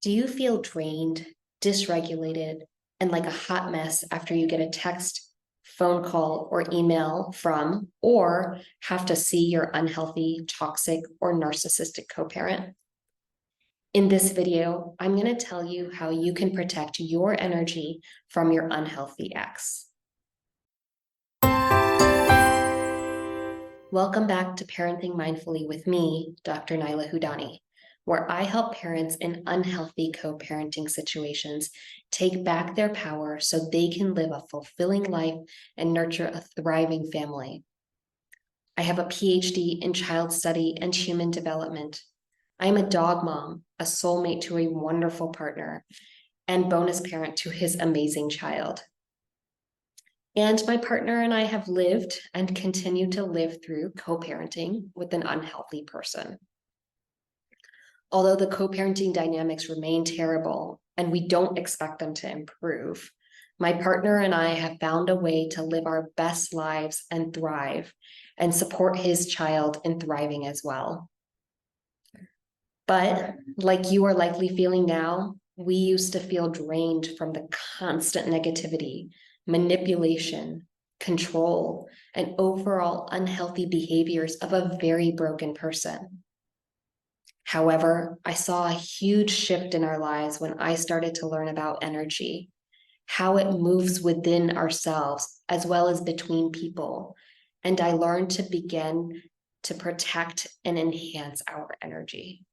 Do you feel drained, dysregulated, and like a hot mess after you get a text, phone call, or email from, or have to see your unhealthy, toxic, or narcissistic co-parent? In this video, I'm going to tell you how you can protect your energy from your unhealthy ex. Welcome back to Parenting Mindfully with me, Dr. Naila Houdani, where I help parents in unhealthy co-parenting situations take back their power so they can live a fulfilling life and nurture a thriving family. I have a PhD in child study and human development. I am a dog mom, a soulmate to a wonderful partner, and bonus parent to his amazing child. And my partner and I have lived and continue to live through co-parenting with an unhealthy person. Although the co-parenting dynamics remain terrible and we don't expect them to improve, my partner and I have found a way to live our best lives and thrive and support his child in thriving as well. But like you are likely feeling now, we used to feel drained from the constant negativity, manipulation, control, and overall unhealthy behaviors of a very broken person. However, I saw a huge shift in our lives when I started to learn about energy, how it moves within ourselves as well as between people, and I learned to begin to protect and enhance our energy.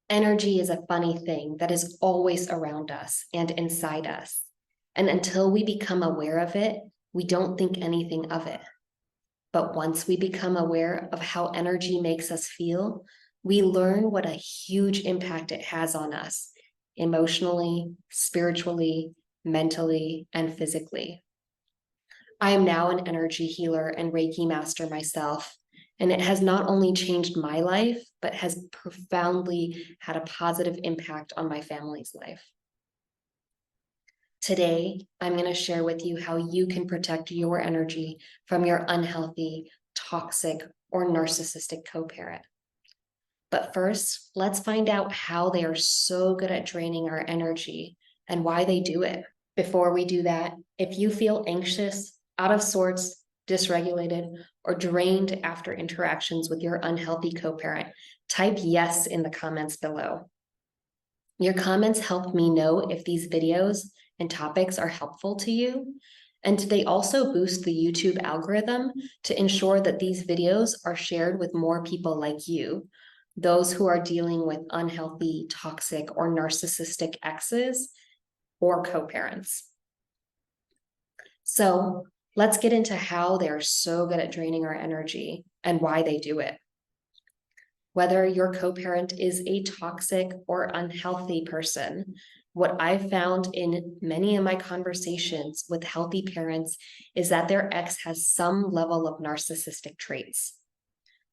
Energy is a funny thing that is always around us and inside us. And until we become aware of it, we don't think anything of it. But once we become aware of how energy makes us feel, we learn what a huge impact it has on us, emotionally, spiritually, mentally, and physically. I am now an energy healer and Reiki master myself, and it has not only changed my life, but has profoundly had a positive impact on my family's life. Today, I'm going to share with you how you can protect your energy from your unhealthy, toxic, or narcissistic co-parent. But first, let's find out how they are so good at draining our energy and why they do it. Before we do that, if you feel anxious, out of sorts, dysregulated, or drained after interactions with your unhealthy co-parent, type yes in the comments below. Your comments help me know if these videos and topics are helpful to you, and they also boost the YouTube algorithm to ensure that these videos are shared with more people like you, those who are dealing with unhealthy, toxic, or narcissistic exes or co-parents. So let's get into how they're so good at draining our energy and why they do it. Whether your co-parent is a toxic or unhealthy person, what I've found in many of my conversations with healthy parents is that their ex has some level of narcissistic traits.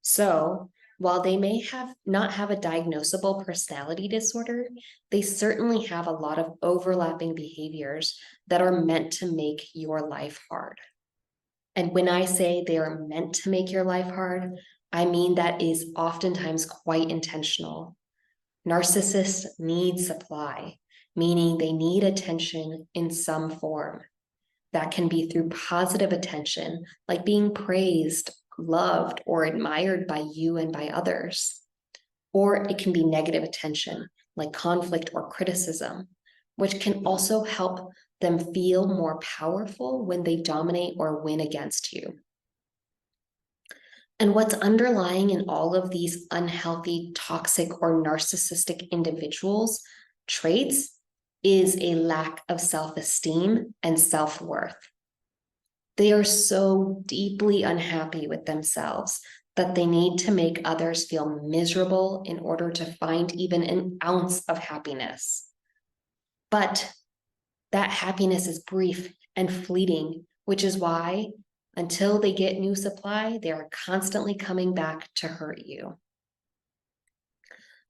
So while they may not have a diagnosable personality disorder, they certainly have a lot of overlapping behaviors that are meant to make your life hard. And when I say they are meant to make your life hard, I mean that is oftentimes quite intentional. Narcissists need supply, meaning they need attention in some form. That can be through positive attention, like being praised, loved, or admired by you and by others. Or it can be negative attention, like conflict or criticism, which can also help them feel more powerful when they dominate or win against you. And what's underlying in all of these unhealthy, toxic, or narcissistic individuals' traits is a lack of self-esteem and self-worth. They are so deeply unhappy with themselves that they need to make others feel miserable in order to find even an ounce of happiness. But that happiness is brief and fleeting, which is why until they get new supply, they are constantly coming back to hurt you.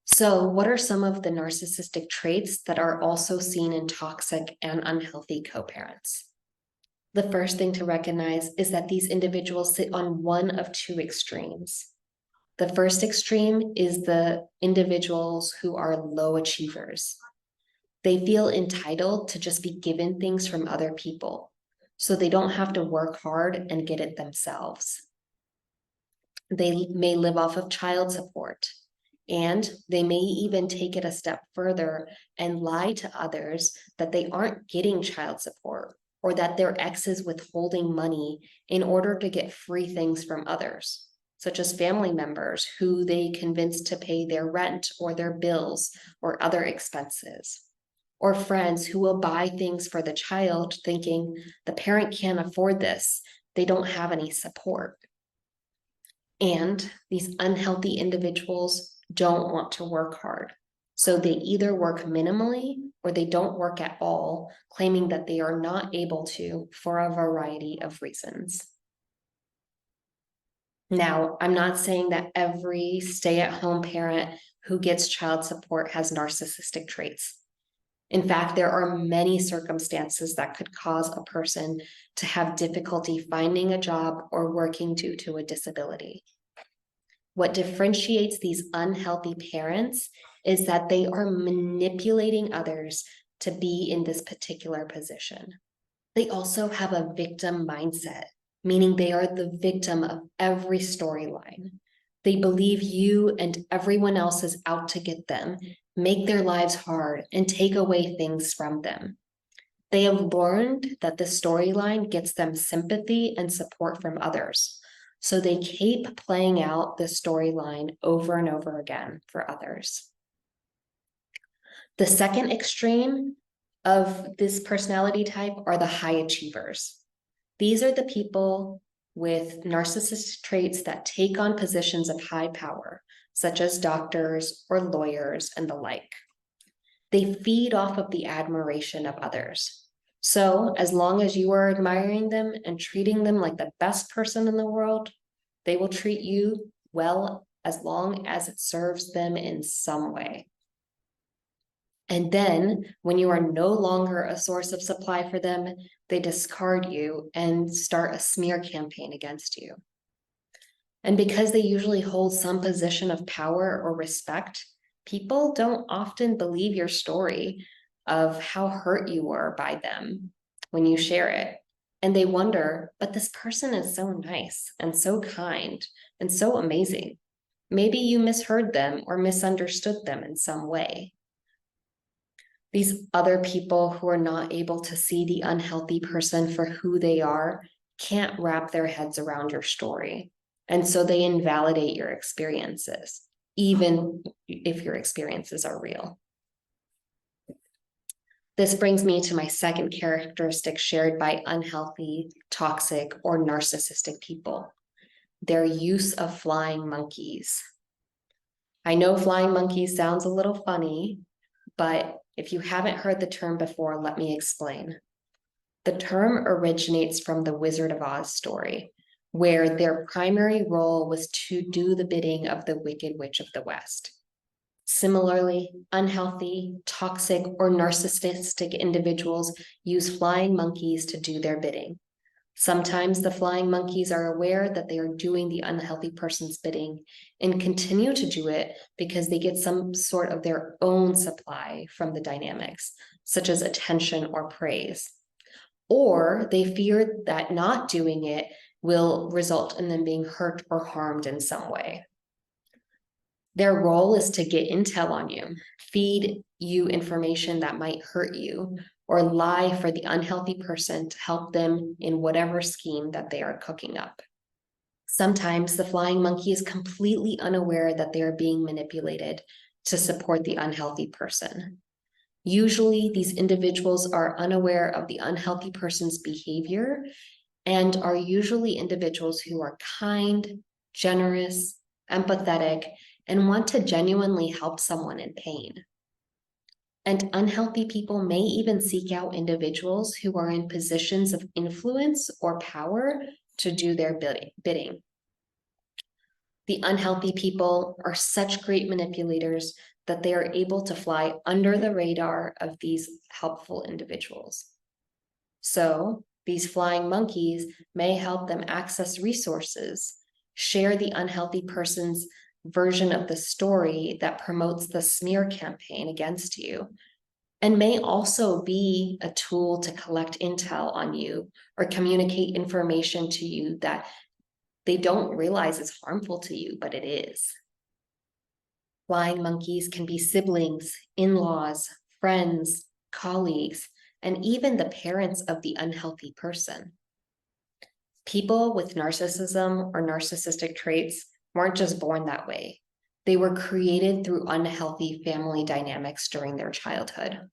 So what are some of the narcissistic traits that are also seen in toxic and unhealthy co-parents? The first thing to recognize is that these individuals sit on one of two extremes. The first extreme is the individuals who are low achievers. They feel entitled to just be given things from other people, so they don't have to work hard and get it themselves. They may live off of child support, and they may even take it a step further and lie to others that they aren't getting child support or that their ex is withholding money in order to get free things from others, such as family members who they convince to pay their rent or their bills or other expenses, or friends who will buy things for the child thinking the parent can't afford this, they don't have any support. And these unhealthy individuals don't want to work hard. So they either work minimally or they don't work at all, claiming that they are not able to for a variety of reasons. Now, I'm not saying that every stay-at-home parent who gets child support has narcissistic traits. In fact, there are many circumstances that could cause a person to have difficulty finding a job or working due to a disability. What differentiates these unhealthy parents is that they are manipulating others to be in this particular position. They also have a victim mindset, meaning they are the victim of every storyline. They believe you and everyone else is out to get them, make their lives hard, and take away things from them. They have learned that the storyline gets them sympathy and support from others. So they keep playing out the storyline over and over again for others. The second extreme of this personality type are the high achievers. These are the people with narcissistic traits that take on positions of high power, such as doctors or lawyers and the like. They feed off of the admiration of others. So as long as you are admiring them and treating them like the best person in the world, they will treat you well as long as it serves them in some way. And then when you are no longer a source of supply for them, they discard you and start a smear campaign against you. And because they usually hold some position of power or respect, people don't often believe your story of how hurt you were by them when you share it. And they wonder, but this person is so nice and so kind and so amazing. Maybe you misheard them or misunderstood them in some way. These other people who are not able to see the unhealthy person for who they are can't wrap their heads around your story. And so they invalidate your experiences, even if your experiences are real. This brings me to my second characteristic shared by unhealthy, toxic, or narcissistic people: their use of flying monkeys. I know flying monkeys sounds a little funny, but if you haven't heard the term before, let me explain. The term originates from the Wizard of Oz story, where their primary role was to do the bidding of the Wicked Witch of the West. Similarly, unhealthy, toxic, or narcissistic individuals use flying monkeys to do their bidding. Sometimes the flying monkeys are aware that they are doing the unhealthy person's bidding and continue to do it because they get some sort of their own supply from the dynamics, such as attention or praise. Or they fear that not doing it will result in them being hurt or harmed in some way. Their role is to get intel on you, feed you information that might hurt you, or lie for the unhealthy person to help them in whatever scheme that they are cooking up. Sometimes the flying monkey is completely unaware that they are being manipulated to support the unhealthy person. Usually, these individuals are unaware of the unhealthy person's behavior and are usually individuals who are kind, generous, empathetic, and want to genuinely help someone in pain. And unhealthy people may even seek out individuals who are in positions of influence or power to do their bidding. The unhealthy people are such great manipulators that they are able to fly under the radar of these helpful individuals. So these flying monkeys may help them access resources share the unhealthy person's version of the story that promotes the smear campaign against you, and may also be a tool to collect intel on you or communicate information to you that they don't realize is harmful to you, but it is. Flying monkeys can be siblings, in-laws, friends, colleagues, and even the parents of the unhealthy person. People with narcissism or narcissistic traits weren't just born that way. They were created through unhealthy family dynamics during their childhood.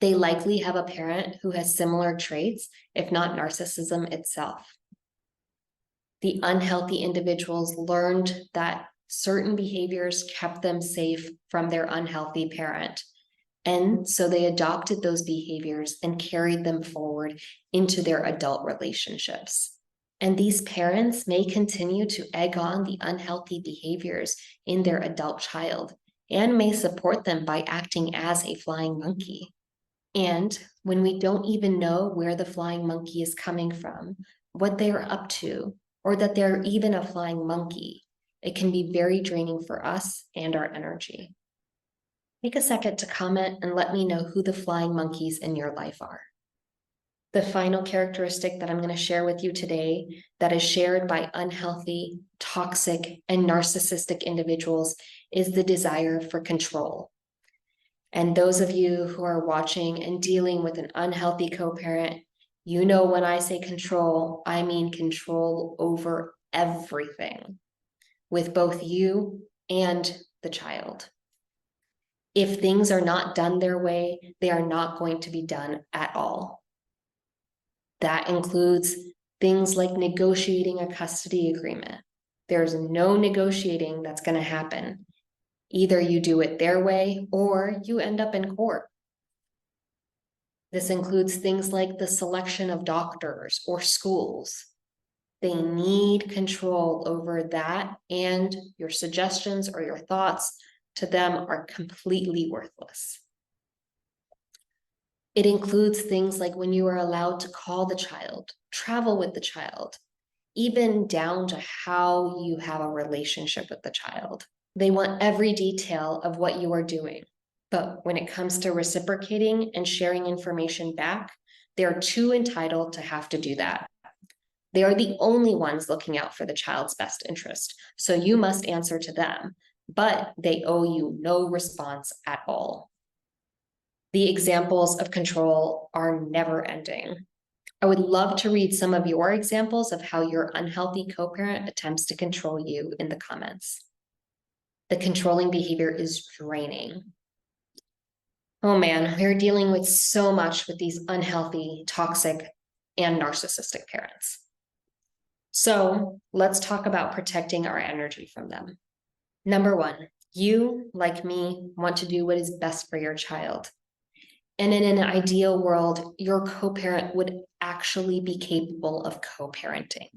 They likely have a parent who has similar traits, if not narcissism itself. The unhealthy individuals learned that certain behaviors kept them safe from their unhealthy parent. And so they adopted those behaviors and carried them forward into their adult relationships. And these parents may continue to egg on the unhealthy behaviors in their adult child and may support them by acting as a flying monkey. And when we don't even know where the flying monkey is coming from, what they're up to, or that they're even a flying monkey, it can be very draining for us and our energy. Take a second to comment and let me know who the flying monkeys in your life are. The final characteristic that I'm going to share with you today that is shared by unhealthy, toxic, and narcissistic individuals is the desire for control. And those of you who are watching and dealing with an unhealthy co-parent, you know when I say control, I mean control over everything with both you and the child. If things are not done their way, they are not going to be done at all. That includes things like negotiating a custody agreement. There's no negotiating that's going to happen. Either you do it their way or you end up in court. This includes things like the selection of doctors or schools. They need control over that, and your suggestions or your thoughts to them are completely worthless. It includes things like when you are allowed to call the child, travel with the child, even down to how you have a relationship with the child. They want every detail of what you are doing. But when it comes to reciprocating and sharing information back, they're too entitled to have to do that. They are the only ones looking out for the child's best interest. So you must answer to them, but they owe you no response at all. The examples of control are never ending. I would love to read some of your examples of how your unhealthy co-parent attempts to control you in the comments. The controlling behavior is draining. Oh man, we're dealing with so much with these unhealthy, toxic, and narcissistic parents. So let's talk about protecting our energy from them. Number one, you, like me, want to do what is best for your child. And in an ideal world, your co-parent would actually be capable of co-parenting,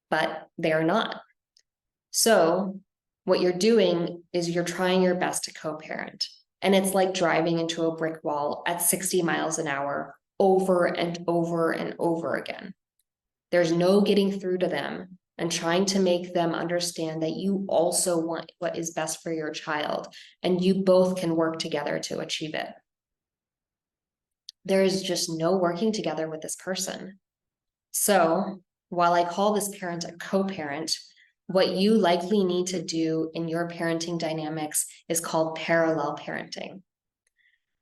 but they're not. So what you're doing is you're trying your best to co-parent. And it's like driving into a brick wall at 60 miles an hour over and over and over again. There's no getting through to them and trying to make them understand that you also want what is best for your child, and you both can work together to achieve it. There is just no working together with this person. So while I call this parent a co-parent, what you likely need to do in your parenting dynamics is called parallel parenting.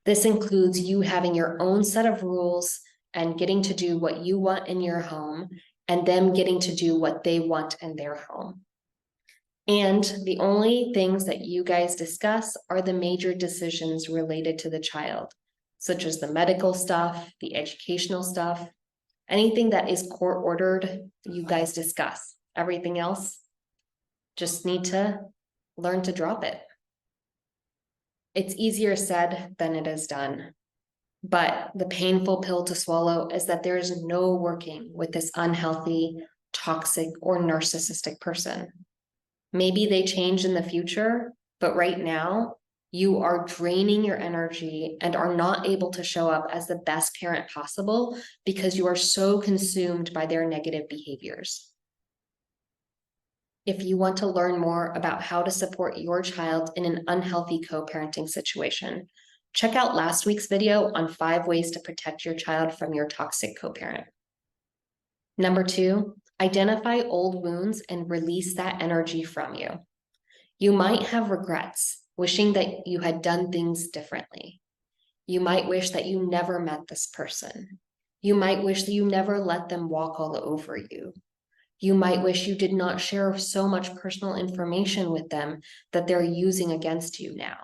This includes you having your own set of rules and getting to do what you want in your home, and them getting to do what they want in their home. And the only things that you guys discuss are the major decisions related to the child, such as the medical stuff, the educational stuff, anything that is court ordered, you guys discuss. Everything else, just need to learn to drop it. It's easier said than it is done. But the painful pill to swallow is that there is no working with this unhealthy, toxic, or narcissistic person. Maybe they change in the future, but right now, you are draining your energy and are not able to show up as the best parent possible because you are so consumed by their negative behaviors. If you want to learn more about how to support your child in an unhealthy co-parenting situation, check out last week's video on 5 ways to protect your child from your toxic co-parent. Number 2, identify old wounds and release that energy from you. You might have regrets, wishing that you had done things differently. You might wish that you never met this person. You might wish that you never let them walk all over you. You might wish you did not share so much personal information with them that they're using against you now.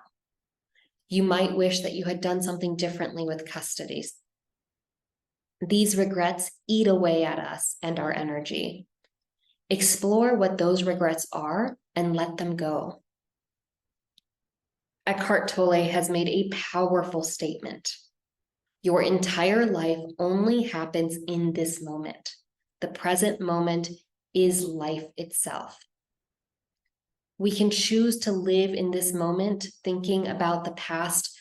You might wish that you had done something differently with custody. These regrets eat away at us and our energy. Explore what those regrets are and let them go. Eckhart Tolle has made a powerful statement. Your entire life only happens in this moment. The present moment is life itself. We can choose to live in this moment thinking about the past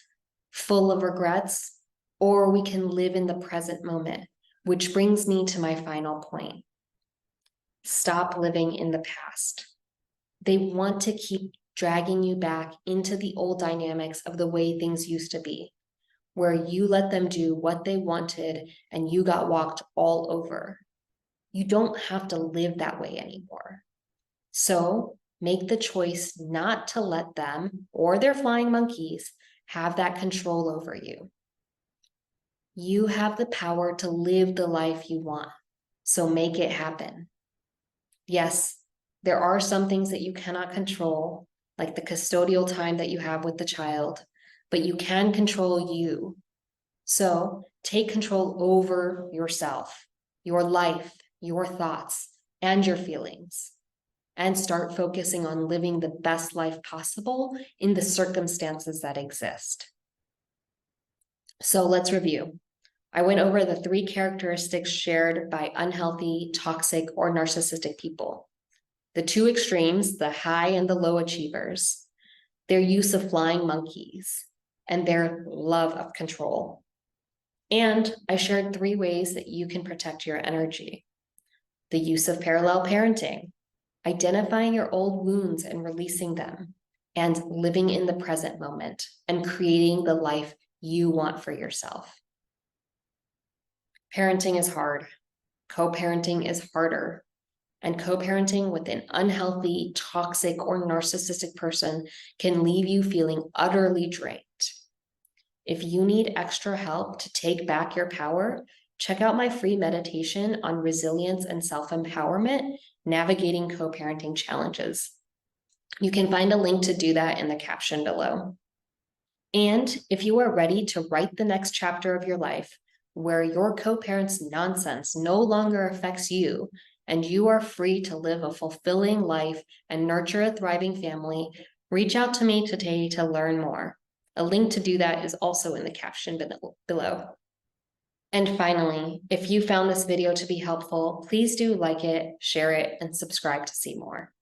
full of regrets, or we can live in the present moment, which brings me to my final point. Stop living in the past. They want to keep dragging you back into the old dynamics of the way things used to be, where you let them do what they wanted and you got walked all over. You don't have to live that way anymore. So make the choice not to let them or their flying monkeys have that control over you. You have the power to live the life you want, so make it happen. Yes, there are some things that you cannot control, like the custodial time that you have with the child, but you can control you. So take control over yourself, your life, your thoughts, and your feelings, and start focusing on living the best life possible in the circumstances that exist. So let's review. I went over the 3 characteristics shared by unhealthy, toxic, or narcissistic people. The 2 extremes, the high and the low achievers, their use of flying monkeys, and their love of control. And I shared 3 ways that you can protect your energy. The use of parallel parenting, identifying your old wounds and releasing them, and living in the present moment and creating the life you want for yourself. Parenting is hard. Co-parenting is harder. And co-parenting with an unhealthy, toxic, or narcissistic person can leave you feeling utterly drained. If you need extra help to take back your power, check out my free meditation on resilience and self-empowerment, navigating co-parenting challenges. You can find a link to do that in the caption below. And if you are ready to write the next chapter of your life, where your co-parent's nonsense no longer affects you, and you are free to live a fulfilling life and nurture a thriving family, reach out to me today to learn more. A link to do that is also in the caption below. And finally, if you found this video to be helpful, please do like it, share it, and subscribe to see more.